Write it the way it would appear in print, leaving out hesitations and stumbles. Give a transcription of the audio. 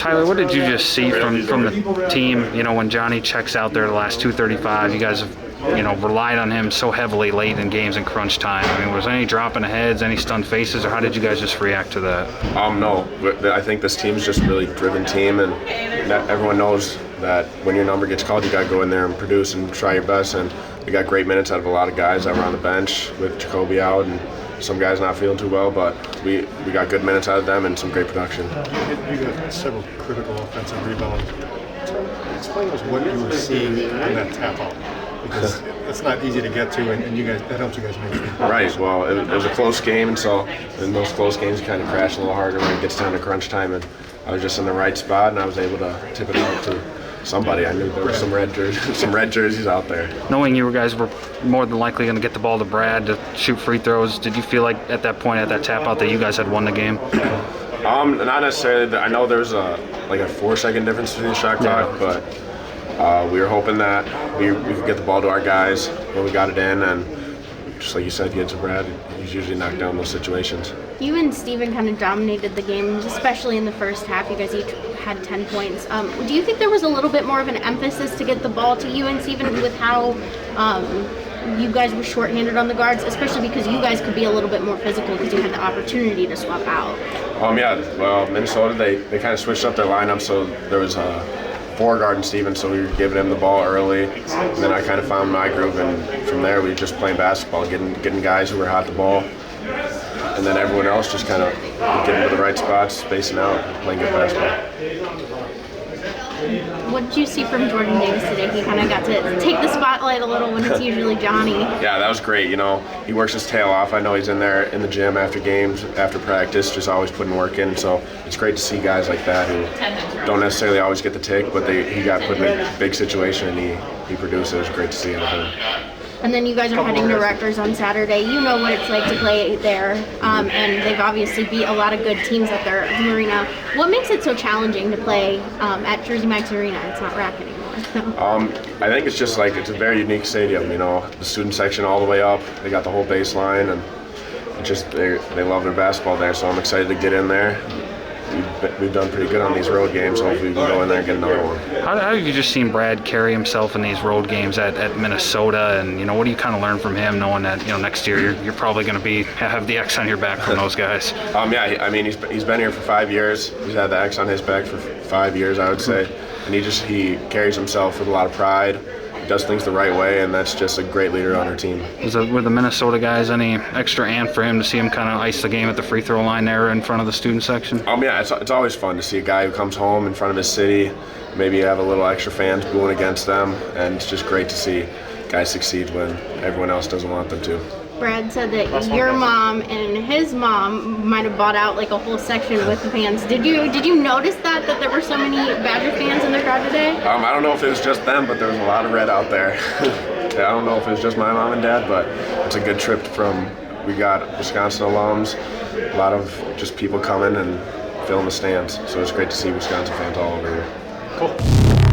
Tyler, what did you just see from the team? You know, when Johnny checks out there the last 2:35, you guys have relied on him so heavily late in games in crunch time. I mean, was there any dropping of heads, any stunned faces, or how did you guys just react to that? No. I think this team's just a really driven team, and everyone knows that when your number gets called, you got to go in there and produce and try your best. And we got great minutes out of a lot of guys that were on the bench with Jacoby out and some guys not feeling too well, but we got good minutes out of them and some great production. You got several critical offensive rebounds. Explain to us what you were seeing on that tap out, because it's not easy to get to, and you guys, that helps you guys make it. Right. Well, it was a close game, and so in those close games, you kind of crash a little harder when it gets down to crunch time. And I was just in the right spot, and I was able to tip it out to somebody. I knew there were some red jerseys out there. Knowing you guys were more than likely going to get the ball to Brad to shoot free throws, did you feel like at that point, at that tap out, that you guys had won the game? Not necessarily. I know there's a 4-second difference between the shot clock, but we were hoping that we could get the ball to our guys when we got it in, and just like you said, get to Brad. He's usually knocked down those situations. You and Steven kind of dominated the game, especially in the first half. You guys each had 10 points. Do you think there was a little bit more of an emphasis to get the ball to you and Steven with how you guys were shorthanded on the guards, especially because you guys could be a little bit more physical because you had the opportunity to swap out? Well, Minnesota, they kind of switched up their lineup, so there was a guard and Steven, so we were giving him the ball early, and then I kind of found my groove, and from there we were just playing basketball, getting guys who were hot the ball, and then everyone else just kind of getting to the right spots, spacing out, playing good basketball. What did you see from Jordan Davis today? He kind of got to take the spotlight a little when it's usually Johnny. Yeah, that was great. He works his tail off. I know he's in there in the gym after games, after practice, just always putting work in. So it's great to see guys like that who don't necessarily always get the take, but he got put in a big situation and he produced. It was great to see him. And then you guys are heading to Rutgers on Saturday. You know what it's like to play there, and they've obviously beat a lot of good teams at their arena. What makes it so challenging to play at Jersey Mike's Arena? It's not RAC anymore. I think it's just it's a very unique stadium. The student section all the way up. They got the whole baseline, and they love their basketball there. So I'm excited to get in there. We've done pretty good on these road games. Hopefully we can go in there and get another one. How have you just seen Brad carry himself in these road games at Minnesota? And what do you kind of learn from him, knowing that next year you're probably going to have the X on your back from those guys? He's been here for 5 years. He's had the X on his back for 5 years, I would say, and he carries himself with a lot of pride. Does things the right way, and that's just a great leader on our team. Were the Minnesota guys any extra amped for him to see him kind of ice the game at the free throw line there in front of the student section? It's always fun to see a guy who comes home in front of his city, maybe have a little extra fans booing against them, and it's just great to see guys succeed when everyone else doesn't want them to. Brad said that your mom and his mom might have bought out a whole section with the fans. Did you notice that there were so many Badger fans in the crowd today? I don't know if it was just them, but there was a lot of red out there. I don't know if it was just my mom and dad, but it's a good trip we got Wisconsin alums, a lot of just people coming and filling the stands. So it's great to see Wisconsin fans all over here. Cool.